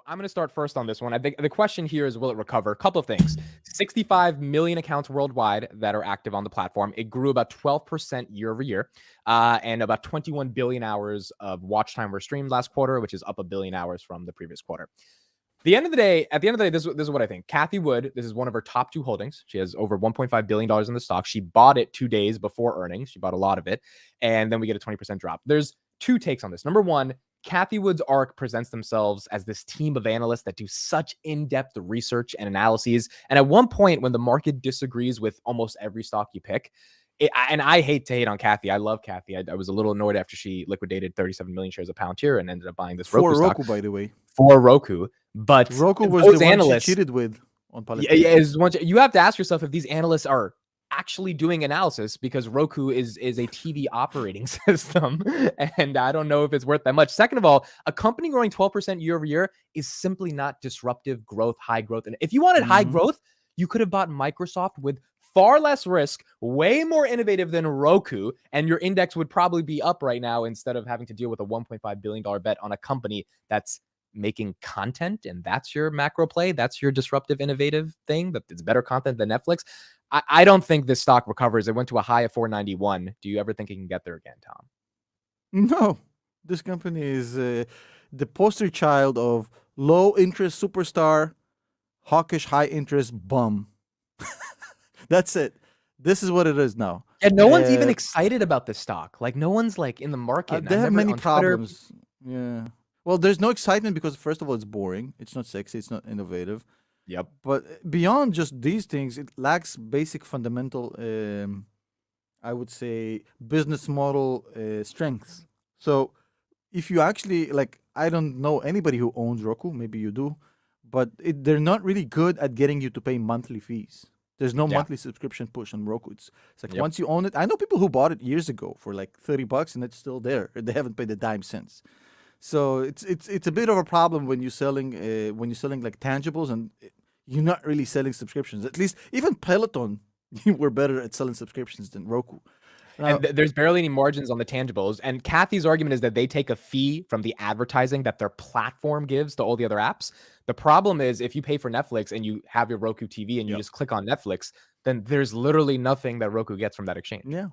I'm going to start first on this one. I think the question here is, will it recover? A couple of things. 65 million accounts worldwide that are active on the platform. It grew about 12% year over year, and about 21 billion hours of watch time were streamed last quarter, which is up a billion hours from the previous quarter. At the end of the day, this is what I think. Cathie Wood, this is one of her top 2 holdings. She has over $1.5 billion in the stock. She bought it 2 days before earnings. She bought a lot of it. And then we get a 20% drop. There's 2 takes on this. Number one, Cathie Wood's ARK presents themselves as this team of analysts that do such in-depth research and analyses. And at one point, when the market disagrees with almost every stock you pick, and I hate to hate on Cathie. I love Cathie. I was a little annoyed after she liquidated 37 million shares of Palantir and ended up buying this Roku stock. For Roku, by the way. For Roku. But Roku was the one she cheated with on Palantir. You have to ask yourself if these analysts are actually doing analysis, because Roku is a TV operating system, and I don't know if it's worth that much. Second of all, a company growing 12% year over year is simply not disruptive growth, high growth. And if you wanted high growth, you could have bought Microsoft with far less risk, way more innovative than Roku, and your index would probably be up right now instead of having to deal with a $1.5 billion bet on a company that's making content, and that's your macro play. That's your disruptive, innovative thing. That it's better content than Netflix. I don't think this stock recovers. It went to a high of 491. Do you ever think it can get there again, Tom? No. This company is the poster child of low interest superstar, hawkish high interest bum. That's it. This is what it is now. And no one's even excited about this stock. Like, no one's like in the market. They have many problems. Yeah. Well, there's no excitement because, first of all, it's boring. It's not sexy. It's not innovative. Yep. But beyond just these things, it lacks basic fundamental, I would say, business model strengths. So if you actually, like, I don't know anybody who owns Roku. Maybe you do. But they're not really good at getting you to pay monthly fees. There's no monthly subscription push on Roku. It's like once you own it. I know people who bought it years ago for like $30 and it's still there. They haven't paid a dime since. So it's a bit of a problem when you're selling like tangibles and you're not really selling subscriptions. At least even Peloton were better at selling subscriptions than Roku. And there's barely any margins on the tangibles. And Cathie's argument is that they take a fee from the advertising that their platform gives to all the other apps. The problem is if you pay for Netflix and you have your Roku TV and you just click on Netflix, then there's literally nothing that Roku gets from that exchange. Yeah.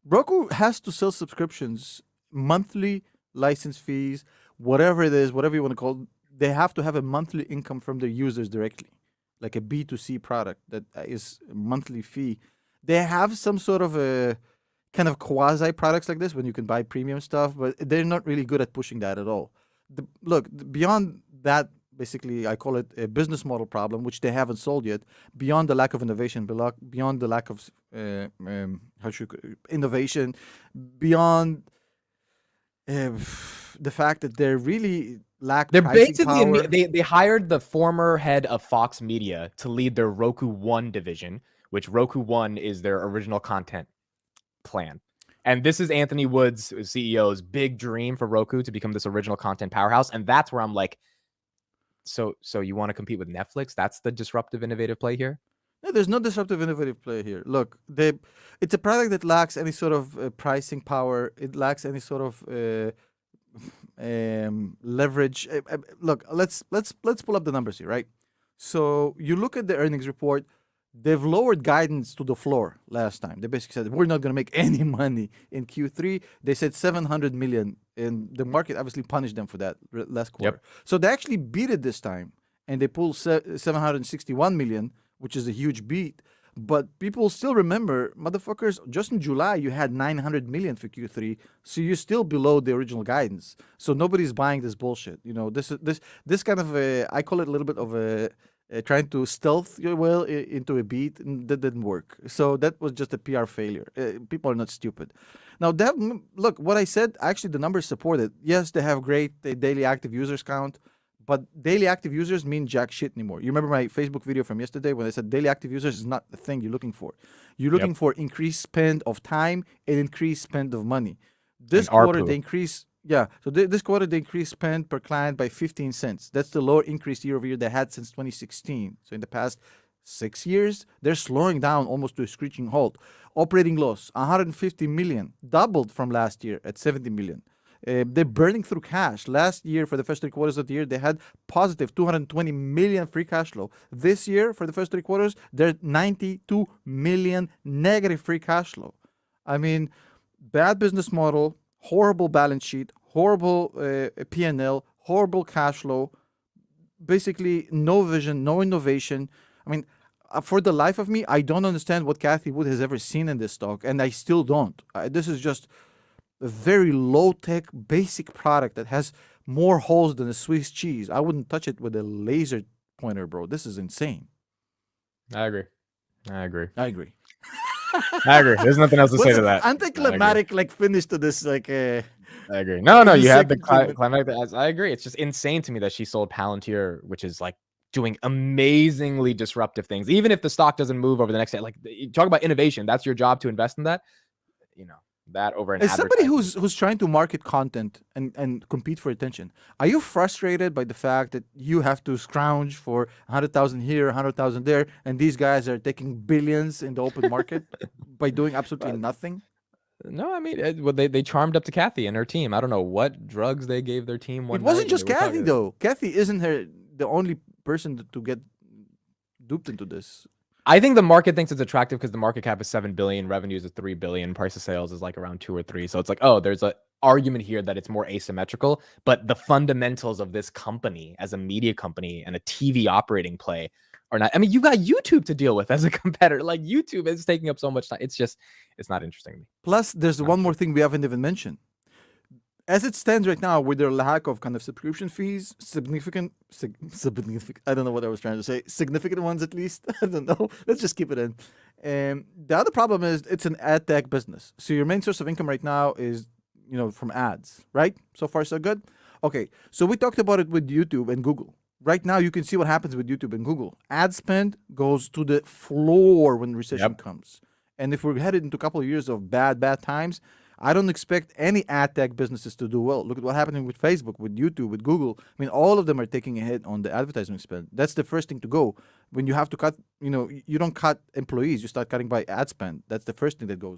Roku has to sell subscriptions, monthly license fees, whatever it is, whatever you want to call it. They have to have a monthly income from their users directly, like a B2C product that is a monthly fee. They have some sort of a kind of quasi products like this when you can buy premium stuff, but they're not really good at pushing that at all. Beyond that, basically, I call it a business model problem, which they haven't solved yet. Beyond the lack of innovation, beyond the lack of innovation, beyond the fact that they're really lack. They're basically they hired the former head of Fox Media to lead their Roku One division, which Roku One is their original content plan. And this is Anthony Wood's CEO's big dream for Roku to become this original content powerhouse. And that's where I'm like, so you want to compete with Netflix? That's the disruptive, innovative play here? No, there's no disruptive, innovative play here. Look, it's a product that lacks any sort of pricing power. It lacks any sort of leverage. Look, let's pull up the numbers here, right? So you look at the earnings report. They've lowered guidance to the floor last time. They basically said, we're not going to make any money in Q3. They said 700 million, and the market obviously punished them for that last quarter. Yep. So they actually beat it this time, and they pulled 761 million, which is a huge beat. But people still remember, motherfuckers, just in July, you had 900 million for Q3, so you're still below the original guidance. So nobody's buying this bullshit. You know, this kind of I call it a little bit of a trying to stealth your well into a beat, and that didn't work. So that was just a PR failure. People are not stupid. Now, look, what I said, actually the numbers support it. Yes, they have great daily active users count, but daily active users mean jack shit anymore. You remember my Facebook video from yesterday when I said daily active users is not the thing you're looking for. You're looking for increased spend of time and increased spend of money. This quarter, they increased... Yeah, so this quarter, they increased spend per client by 15 cents. That's the lower increase year over year they had since 2016. So in the past 6 years, they're slowing down almost to a screeching halt. Operating loss, 150 million, doubled from last year at 70 million. They're burning through cash. Last year, for the first 3 quarters of the year, they had positive 220 million free cash flow. This year, for the first 3 quarters, they're 92 million negative free cash flow. I mean, bad business model, horrible balance sheet, horrible P&L, horrible cash flow, basically no vision, no innovation. I mean, for the life of me, I don't understand what Cathie Wood has ever seen in this stock, and I still don't. This is just a very low-tech, basic product that has more holes than a Swiss cheese. I wouldn't touch it with a laser pointer, bro. This is insane. I agree. I agree. I agree. There's nothing else to say to that. Anticlimactic, like finish to this, like. I agree. No, you had the second climactic. I agree. It's just insane to me that she sold Palantir, which is like doing amazingly disruptive things. Even if the stock doesn't move over the next day, like you talk about innovation, that's your job to invest in that. You know, that over an As somebody advertising. who's trying to market content and compete for attention, are you frustrated by the fact that you have to scrounge for 100,000 here, 100,000 there, and these guys are taking billions in the open market by doing absolutely nothing? No, I mean, well, they charmed up to Cathie and her team. I don't know what drugs they gave their team one It wasn't night, just and they were Cathie talking- though. Cathie isn't the only person to get duped into this. I think the market thinks it's attractive because the market cap is 7 billion, revenues is 3 billion, price of sales is like around 2 or 3. So it's like, oh, there's an argument here that it's more asymmetrical, but the fundamentals of this company as a media company and a TV operating play are not. I mean, you got YouTube to deal with as a competitor. Like YouTube is taking up so much time. It's not interesting to me. Plus, there's one more thing we haven't even mentioned. As it stands right now, with their lack of kind of subscription fees, significant, I don't know what I was trying to say, significant ones at least. I don't know. Let's just keep it in. The other problem is it's an ad tech business. So your main source of income right now is, from ads, right? So far, so good. Okay. So we talked about it with YouTube and Google. Right now, you can see what happens with YouTube and Google. Ad spend goes to the floor when recession comes. And if we're headed into a couple of years of bad times, I don't expect any ad tech businesses to do well. Look at what's happening with Facebook, with YouTube, with Google. I mean, all of them are taking a hit on the advertising spend. That's the first thing to go. When you have to cut, you don't cut employees, you start cutting by ad spend. That's the first thing that goes.